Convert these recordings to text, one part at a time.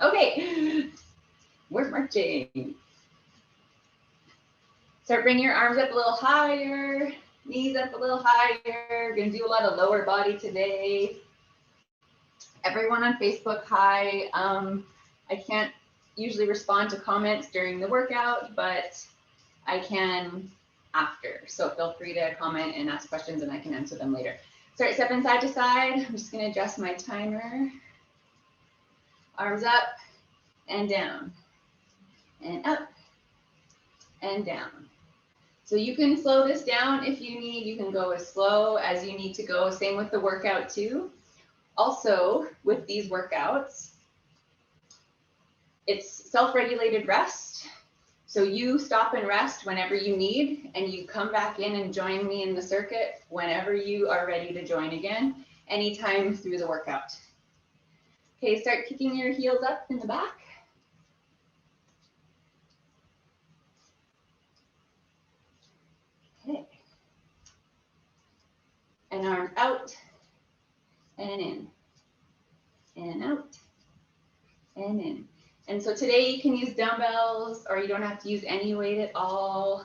Okay, we're marching. Start bringing your arms up a little higher, knees up a little higher. We're gonna do a lot of lower body today. Everyone on Facebook, hi. I can't usually respond to comments during the workout, but I can after. So feel free to comment and ask questions and I can answer them later. Start stepping side to side. I'm just gonna adjust my timer. Arms up and down, and up and down. So you can slow this down if you need. You can go as slow as you need to go. Same with the workout too. Also, with these workouts, it's self-regulated rest. So you stop and rest whenever you need, and you come back in and join me in the circuit whenever you are ready to join again, anytime through the workout. Okay, start kicking your heels up in the back. Okay. And arms out and in, and out and in. And so today you can use dumbbells or you don't have to use any weight at all.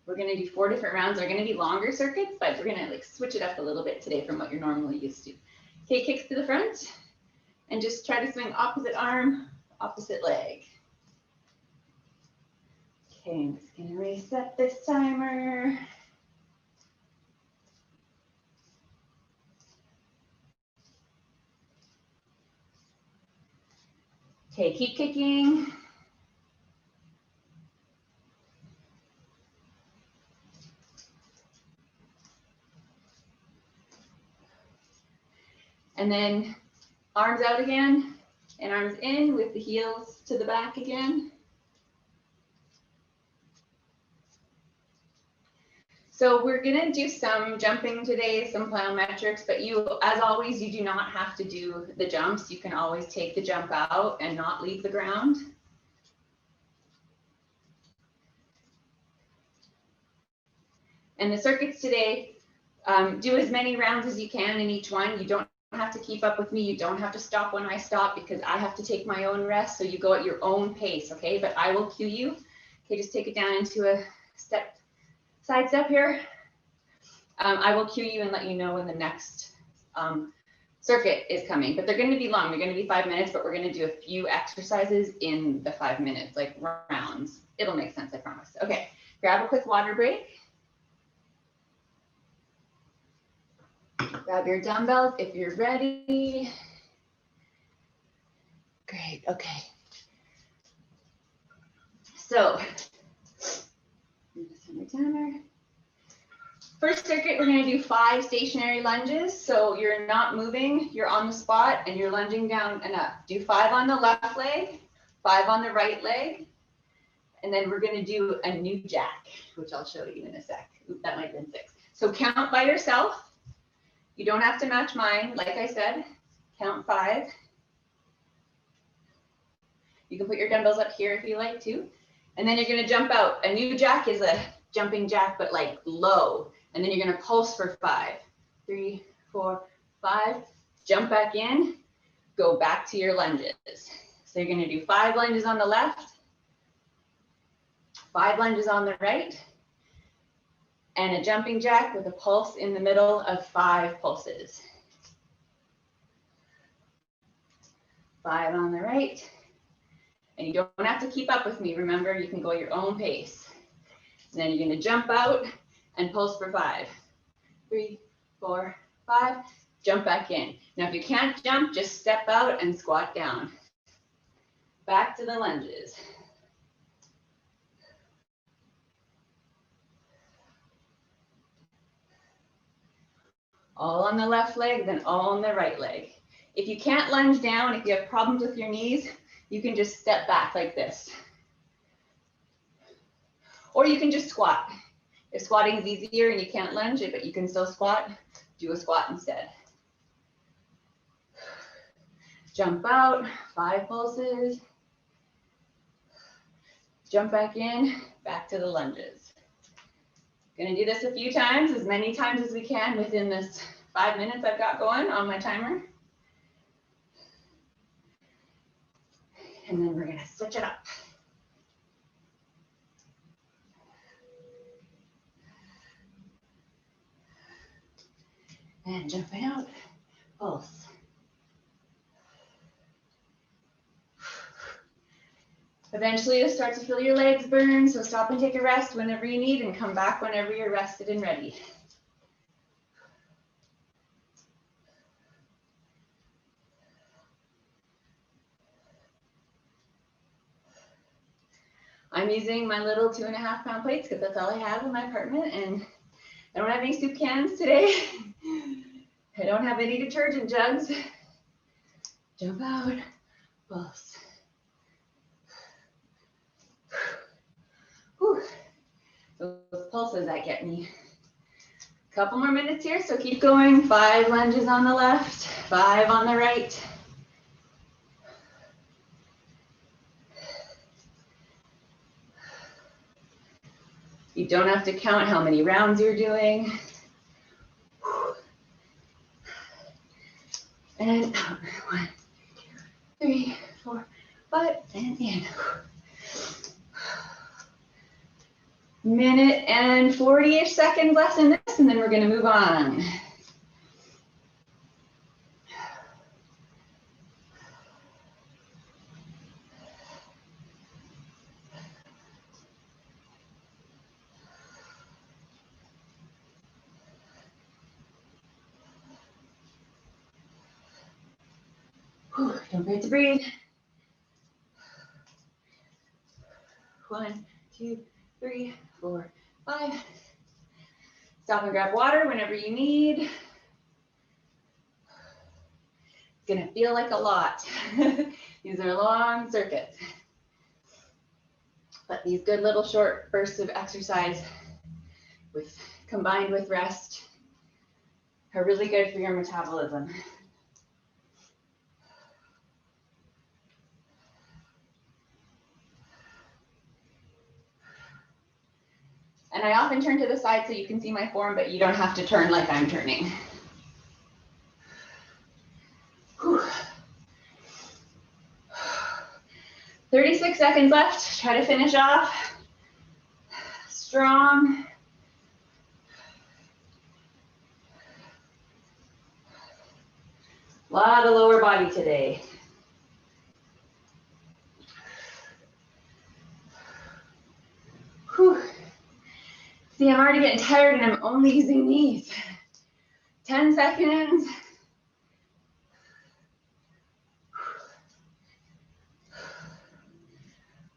We're gonna do 4 different rounds. They're gonna be longer circuits, but we're gonna like switch it up a little bit today from what you're normally used to. Okay, kicks to the front and just try to swing opposite arm, opposite leg. Okay, I'm just gonna reset this timer. Okay, keep kicking. And then arms out again and arms in with the heels to the back again. So we're gonna do some jumping today, some plyometrics, but you, as always, you do not have to do the jumps. You can always take the jump out and not leave the ground. And the circuits today, do as many rounds as you can in each one. You don't have to keep up with me. You don't have to stop when I stop because I have to take my own rest. So you go at your own pace, okay? But I will cue you. Okay, just take it down into a step, side step here. I will cue you and let you know when the next circuit is coming, but they're going to be long. They're going to be 5 minutes, but we're going to do a few exercises in the 5 minutes, like rounds. It'll make sense, I promise. Okay, grab a quick water break. Grab your dumbbells if you're ready. Great, okay. So, just on my timer. First circuit, we're going to do 5 stationary lunges. So you're not moving, you're on the spot and you're lunging down and up. Do 5 on the left leg, 5 on the right leg. And then we're going to do a new jack, which I'll show you in a sec. Oops, that might have been 6. So count by yourself. You don't have to match mine. Like I said, count 5. You can put your dumbbells up here if you like to. And then you're going to jump out. A new jack is a jumping jack, but like low. And then you're going to pulse for 5, 3, 4, 5. Jump back in. Go back to your lunges. So you're going to do 5 lunges on the left, 5 lunges on the right, and a jumping jack with a pulse in the middle of 5 pulses. 5 on the right. And you don't have to keep up with me. Remember, you can go at your own pace. And then you're going to jump out and pulse for 5, 3, 4, 5. Jump back in. Now, if you can't jump, just step out and squat down. Back to the lunges. All on the left leg, then all on the right leg. If you can't lunge down, if you have problems with your knees, you can just step back like this. Or you can just squat. If squatting is easier and you can't lunge it, but you can still squat, do a squat instead. Jump out, 5 pulses. Jump back in, back to the lunges. Gonna do this a few times, as many times as we can within this 5 minutes I've got going on my timer. And then we're gonna switch it up. And jumping out, pulse. Eventually you'll start to feel your legs burn, so stop and take a rest whenever you need and come back whenever you're rested and ready. I'm using my little 2.5 pound plates because that's all I have in my apartment, and I don't have any soup cans today. I don't have any detergent jugs. Jump out, pulse. Whew. Those pulses that get me. Couple more minutes here, so keep going. 5 lunges on the left, 5 on the right. You don't have to count how many rounds you're doing. And out. 1, 2, 3, 4, 5, and in. Minute and 40-ish seconds left in this, and then we're going to move on. Whew, don't forget to breathe. 1, 2, 3, 4, 5. Stop and grab water whenever you need. It's gonna feel like a lot. These are long circuits. But these good little short bursts of exercise combined with rest are really good for your metabolism. And I often turn to the side so you can see my form, but you don't have to turn like I'm turning. Whew. 36 seconds left. Try to finish off strong. A lot of lower body today. Whew. See, I'm already getting tired and I'm only using knees. 10 seconds.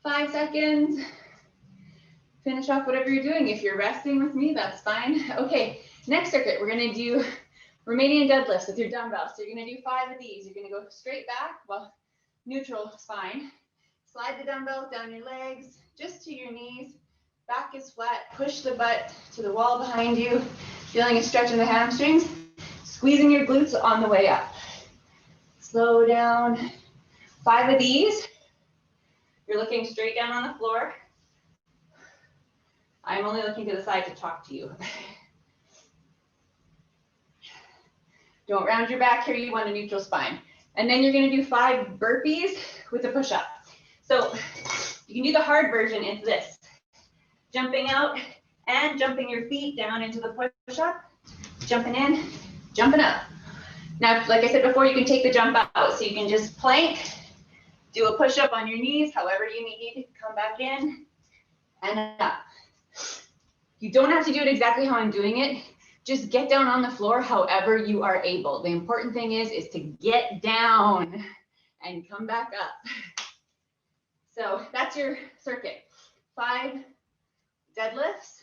Five seconds. Finish off whatever you're doing. If you're resting with me, that's fine. Okay, next circuit, we're gonna do Romanian deadlifts with your dumbbells. So you're gonna do 5 of these. You're gonna go straight back, well, neutral spine. Slide the dumbbells down your legs, just to your knees. Back is flat, push the butt to the wall behind you, feeling a stretch in the hamstrings, squeezing your glutes on the way up. Slow down. 5 of these. You're looking straight down on the floor. I'm only looking to the side to talk to you. Don't round your back here, you want a neutral spine. And then you're gonna do 5 burpees with a push-up. So you can do the hard version, it's this. Jumping out and jumping your feet down into the push-up, jumping in, jumping up. Now, like I said before, you can take the jump out. So you can just plank, do a push-up on your knees, however you need, come back in and up. You don't have to do it exactly how I'm doing it. Just get down on the floor however you are able. The important thing is to get down and come back up. So that's your circuit. 5 deadlifts,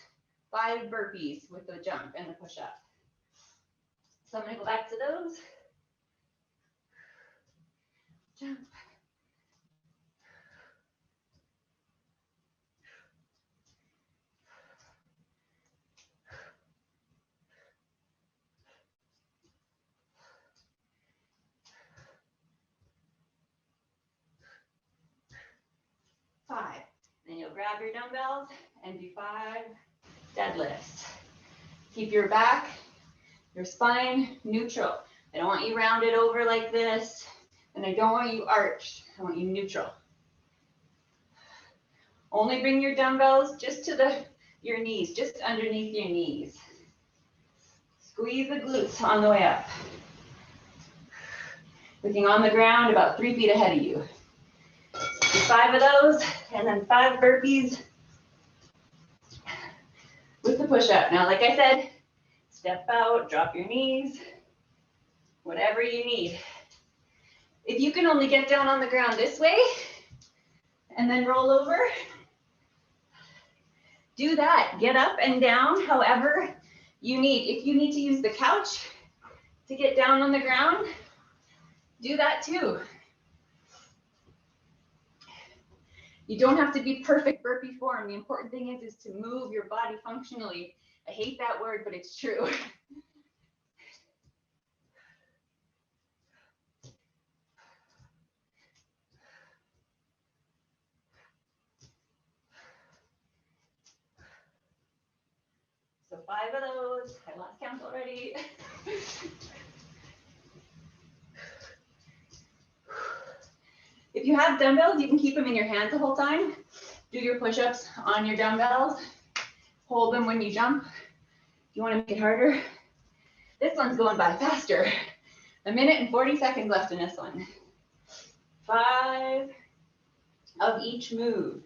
5 burpees with the jump and the push-up. So I'm gonna go back to those. Jump. Five. Then you'll grab your dumbbells and do 5 deadlifts. Keep your back, Your spine neutral. I don't want you rounded over like this, and I don't want you arched. I want you neutral. Only bring your dumbbells just to your knees, just underneath your knees. Squeeze the glutes on the way up. Looking on the ground about 3 feet ahead of you. Do 5 of those, and then 5 burpees with the push-up. Now, like I said, step out, drop your knees, whatever you need. If you can only get down on the ground this way and then roll over, do that. Get up and down however you need. If you need to use the couch to get down on the ground, do that too. You don't have to be perfect burpee form. The important thing is to move your body functionally. I hate that word, but it's true. So 5 of those. I lost count already. If you have dumbbells, you can keep them in your hands the whole time. Do your push-ups on your dumbbells. Hold them when you jump. If you want to make it harder, this one's going by faster. 1 minute and 40 seconds left in this one. 5 of each move.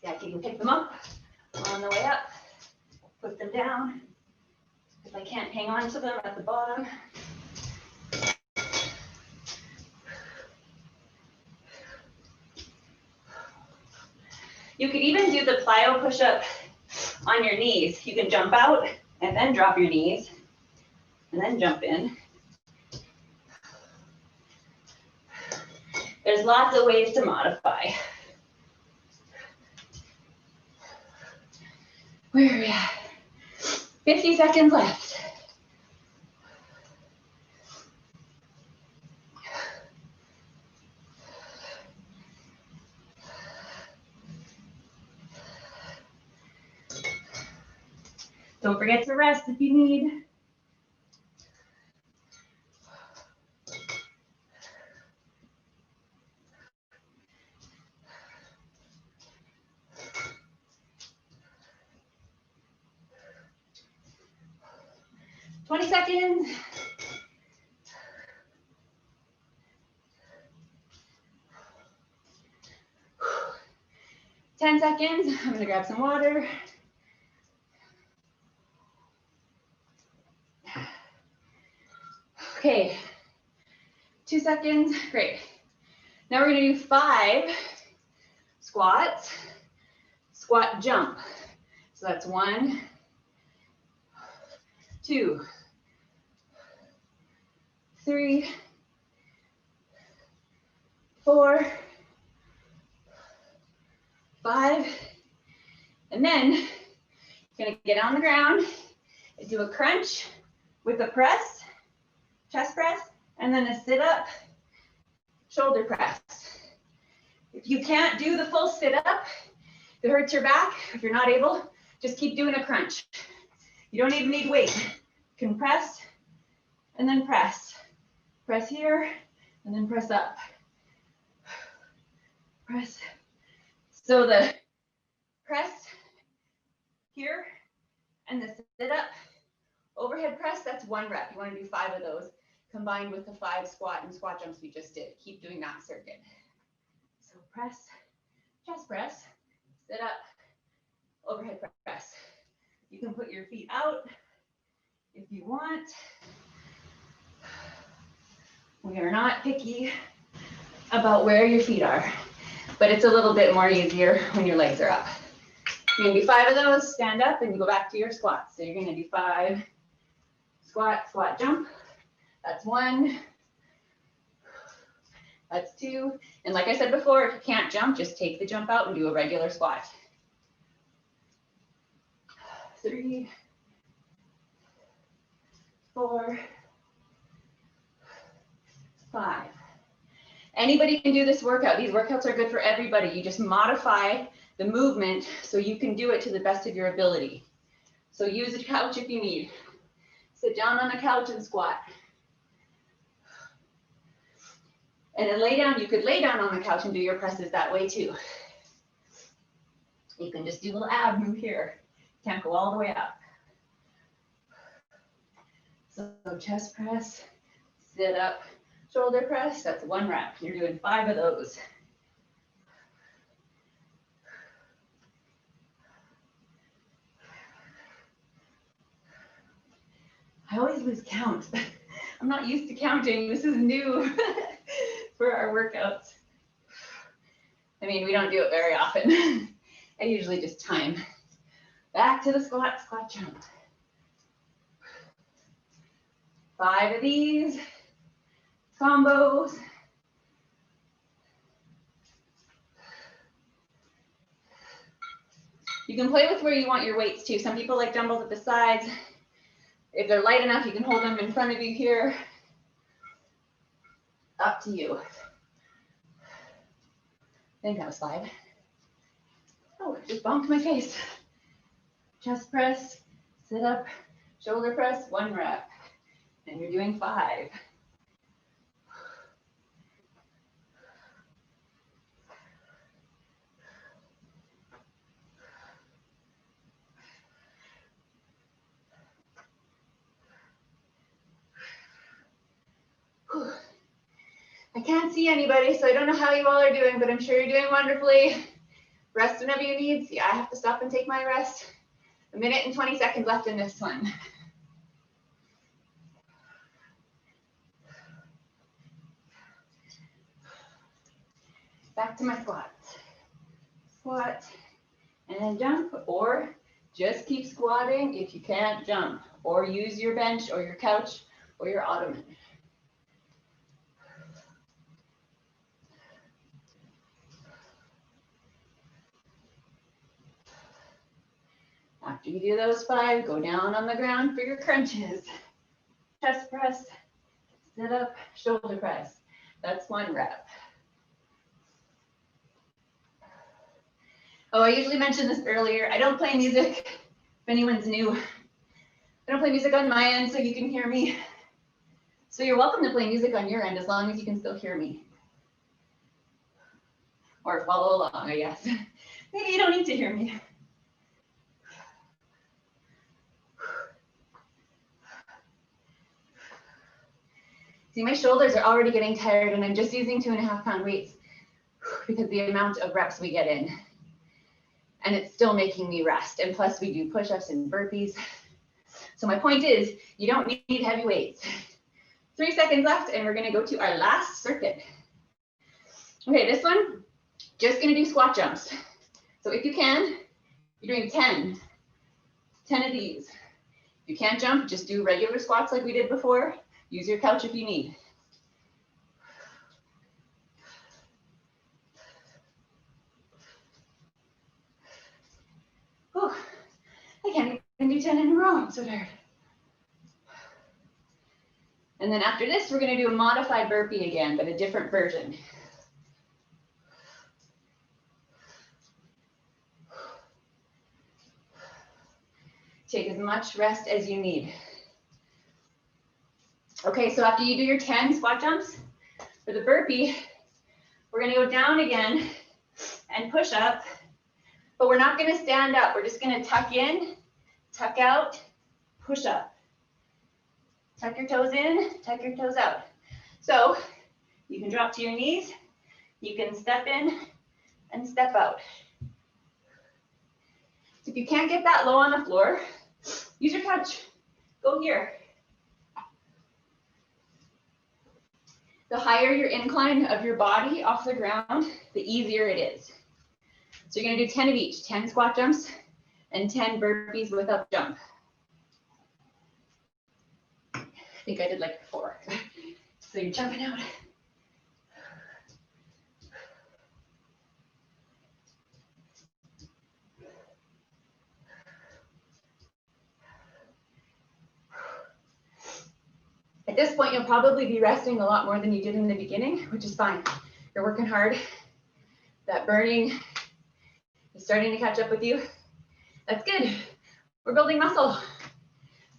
Yeah, you can pick them up on the way up, put them down. If I can't hang on to them at the bottom. You could even do the plyo push-up on your knees. You can jump out and then drop your knees and then jump in. There's lots of ways to modify. Where are we at? 50 seconds left. Don't forget to rest if you need. Twenty seconds. Ten seconds. I'm gonna grab some water. Okay, 2 seconds, great. Now we're gonna do 5 squats, squat jump. So that's 1, 2, 3, 4, 5, and then you're gonna get on the ground and do a crunch with a press, chest press, and then a sit up, shoulder press. If you can't do the full sit up, if it hurts your back, if you're not able, just keep doing a crunch. You don't even need weight. You can press and then press. Press here and then press up. Press. So the press here and the sit up, overhead press, that's 1 rep. You want to do 5 of those combined with the 5 squat and squat jumps we just did. Keep doing that circuit. So press, chest press, sit up, overhead press. You can put your feet out if you want. We are not picky about where your feet are, but it's a little bit more easier when your legs are up. You're gonna do 5 of those, stand up, and you go back to your squats. So you're gonna do 5 squat, squat, jump. That's 1. That's 2. And like I said before, if you can't jump, just take the jump out and do a regular squat. 3, 4, 5. Anybody can do this workout. These workouts are good for everybody. You just modify the movement so you can do it to the best of your ability. So use a couch if you need. Sit down on a couch and squat. And then lay down. You could lay down on the couch and do your presses that way too. You can just do a little ab move here. Can't go all the way up. So chest press, sit up, shoulder press. That's 1 rep. You're doing 5 of those. I always lose count. I'm not used to counting. This is new for our workouts. I mean, we don't do it very often. I usually just time. Back to the squat, squat jump. 5 of these combos. You can play with where you want your weights too. Some people like dumbbells at the sides. If they're light enough, you can hold them in front of you here. Up to you. I think that was 5. Oh, just bumped my face. Chest press, sit up, shoulder press, 1 rep. And you're doing 5. I can't see anybody, so I don't know how you all are doing, but I'm sure you're doing wonderfully. Rest whenever you need. See, I have to stop and take my rest. 1 minute and 20 seconds left in this one. Back to my squat. Squat, and then jump, or just keep squatting if you can't jump, or use your bench or your couch or your ottoman. After you do those 5, go down on the ground for your crunches. Chest press, sit up, shoulder press. That's 1 rep. Oh, I usually mentioned this earlier. I don't play music, if anyone's new. I don't play music on my end so you can hear me. So you're welcome to play music on your end as long as you can still hear me. Or follow along, I guess. Maybe you don't need to hear me. See, my shoulders are already getting tired and I'm just using 2.5 pound weights because the amount of reps we get in. And it's still making me rest. And plus we do push-ups and burpees. So my point is, you don't need heavy weights. 3 seconds left and we're gonna go to our last circuit. Okay, this one, just gonna do squat jumps. So if you can, you're doing 10 of these. If you can't jump, just do regular squats like we did before. Use your couch if you need. Whew. I can't even do 10 in a row, I'm so tired. And then after this, we're gonna do a modified burpee again, but a different version. Take as much rest as you need. Okay, so after you do your 10 squat jumps, for the burpee, we're gonna go down again and push up, but we're not gonna stand up. We're just gonna tuck in, tuck out, push up. Tuck your toes in, tuck your toes out. So you can drop to your knees, you can step in and step out. If you can't get that low on the floor, use your couch, go here. The higher your incline of your body off the ground, the easier it is. So you're gonna do 10 of each, 10 squat jumps and 10 burpees with up jump. I think I did like 4. So you're jumping out. At this point, you'll probably be resting a lot more than you did in the beginning, which is fine. You're working hard. That burning is starting to catch up with you. That's good. We're building muscle.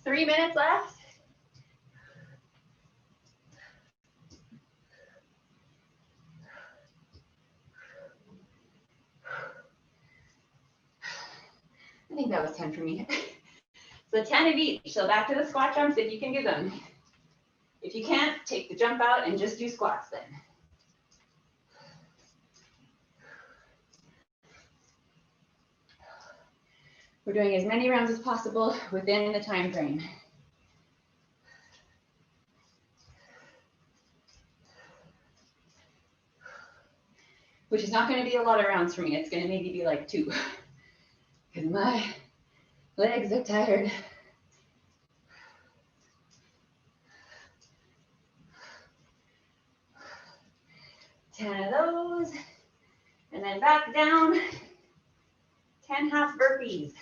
3 minutes left. I think that was 10 for me. So 10 of each. So back to the squat jumps if you can do them. If you can't, take the jump out and just do squats then. We're doing as many rounds as possible within the time frame. Which is not going to be a lot of rounds for me. It's going to maybe be like 2. Because my legs are tired. Ten of those. And then back down. 10 half burpees.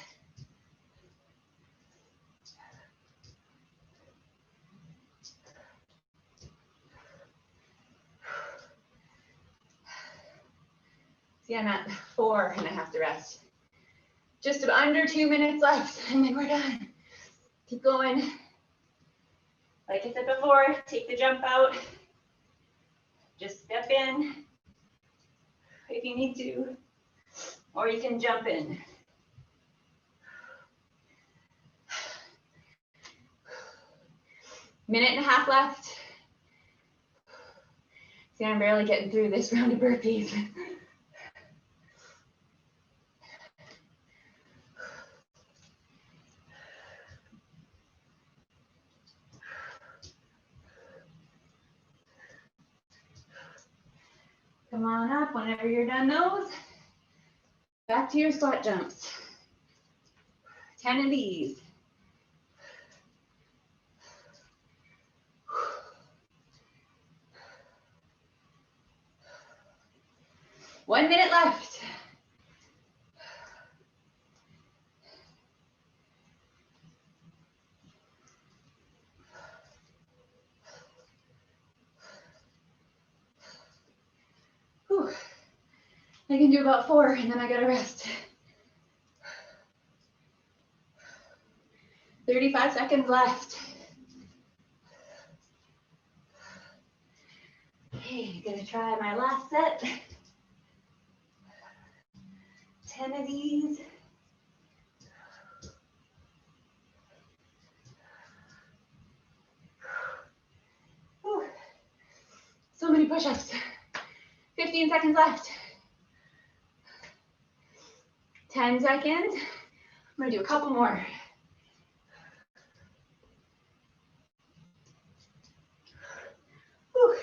See, I'm at 4 and I have to rest. Just under 2 minutes left and then we're done. Keep going. Like I said before, take the jump out. Just step in if you need to, or you can jump in. Minute and a half left. See, I'm barely getting through this round of burpees. Come on up whenever you're done those. Back to your squat jumps. 10 of these. One minute left. Whew. I can do about 4 and then I gotta rest. 35 seconds left. Okay, gonna try my last set. 10 of these. Whew. So many push-ups. 15 seconds left. 10 seconds. I'm gonna do a couple more. Whew.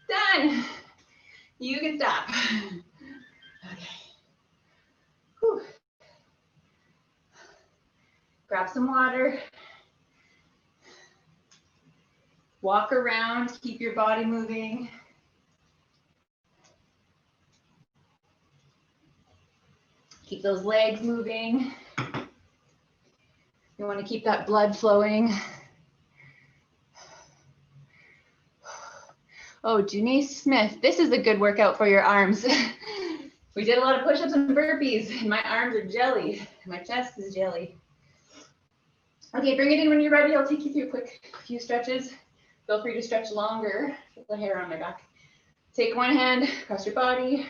Done. You can stop. Okay. Whew. Grab some water. Walk around, keep your body moving. Keep those legs moving. You want to keep that blood flowing. Oh, Janice Smith, this is a good workout for your arms. We did a lot of push-ups and burpees, and my arms are jelly. My chest is jelly. Okay, bring it in when you're ready. I'll take you through a quick few stretches. Feel free to stretch longer. Feel the hair on my back. Take one hand across your body,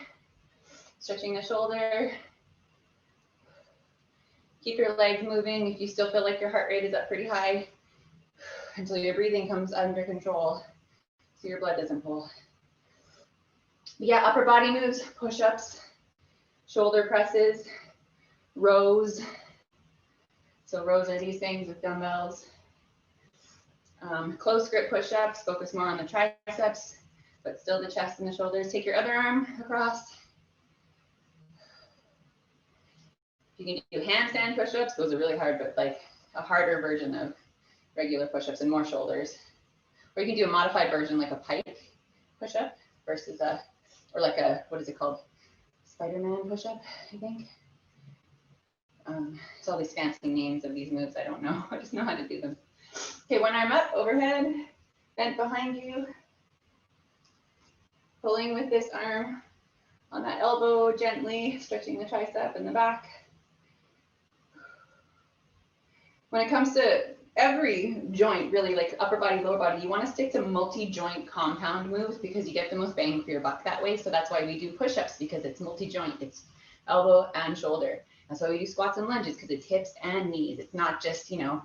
stretching the shoulder. Keep your legs moving if you still feel like your heart rate is up pretty high until your breathing comes under control so your blood doesn't pull. Yeah, upper body moves, push-ups, shoulder presses, rows. So rows are these things with dumbbells. Close grip push-ups, focus more on the triceps, but still the chest and the shoulders. Take your other arm across. You can do handstand push-ups. Those are really hard, but like a harder version of regular push-ups and more shoulders. Or you can do a modified version like a pike push-up versus a, or like a, what is it called? Spider-Man push-up, I think. It's all these fancy names of these moves. I don't know. I just know how to do them. Okay, one arm up, overhead, bent behind you. Pulling with this arm on that elbow, gently stretching the tricep and the back. When it comes to every joint, really, like upper body, lower body, you want to stick to multi-joint compound moves because you get the most bang for your buck that way. So that's why we do push-ups, because it's multi-joint. It's elbow and shoulder. That's why we do squats and lunges, because it's hips and knees. It's not just, you know,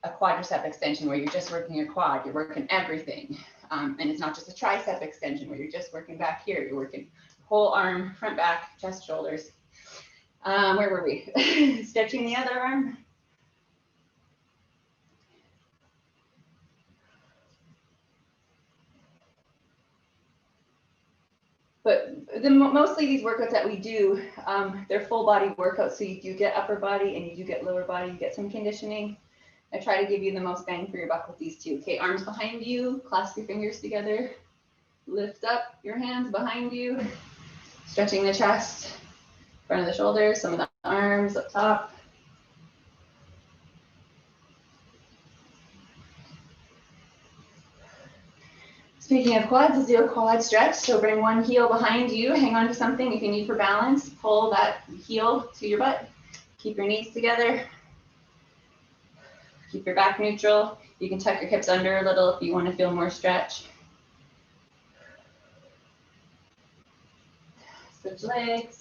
a quadricep extension where you're just working your quad. You're working everything. And it's not just a tricep extension where you're just working back here. You're working whole arm, front, back, chest, shoulders. Where were we? Stretching the other arm. But mostly these workouts that we do, they're full body workouts. So you do get upper body and you do get lower body, you get some conditioning. I try to give you the most bang for your buck with these two. Okay, arms behind you, clasp your fingers together, lift up your hands behind you, stretching the chest, front of the shoulders, some of the arms up top. Speaking of quads, let's do a quad stretch. So bring one heel behind you, hang on to something if you need for balance, pull that heel to your butt, keep your knees together, keep your back neutral. You can tuck your hips under a little if you want to feel more stretch. Switch legs.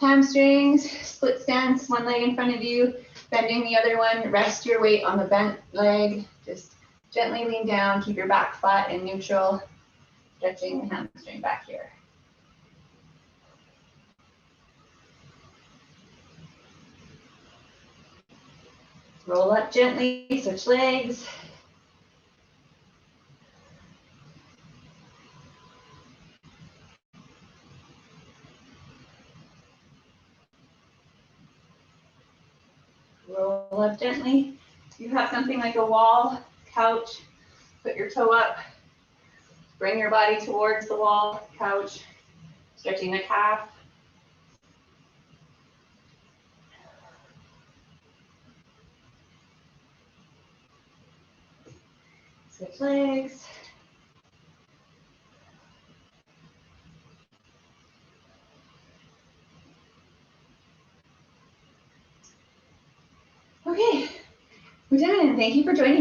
Hamstrings, split stance, one leg in front of you, bending the other one, rest your weight on the bent leg, just gently lean down, keep your back flat and neutral, stretching the hamstring back here. Roll up gently, switch legs. Roll up gently. If you have something like a wall, couch, put your toe up. Bring your body towards the wall, couch, stretching the calf. Switch legs. Okay, we're done. Thank you for joining me.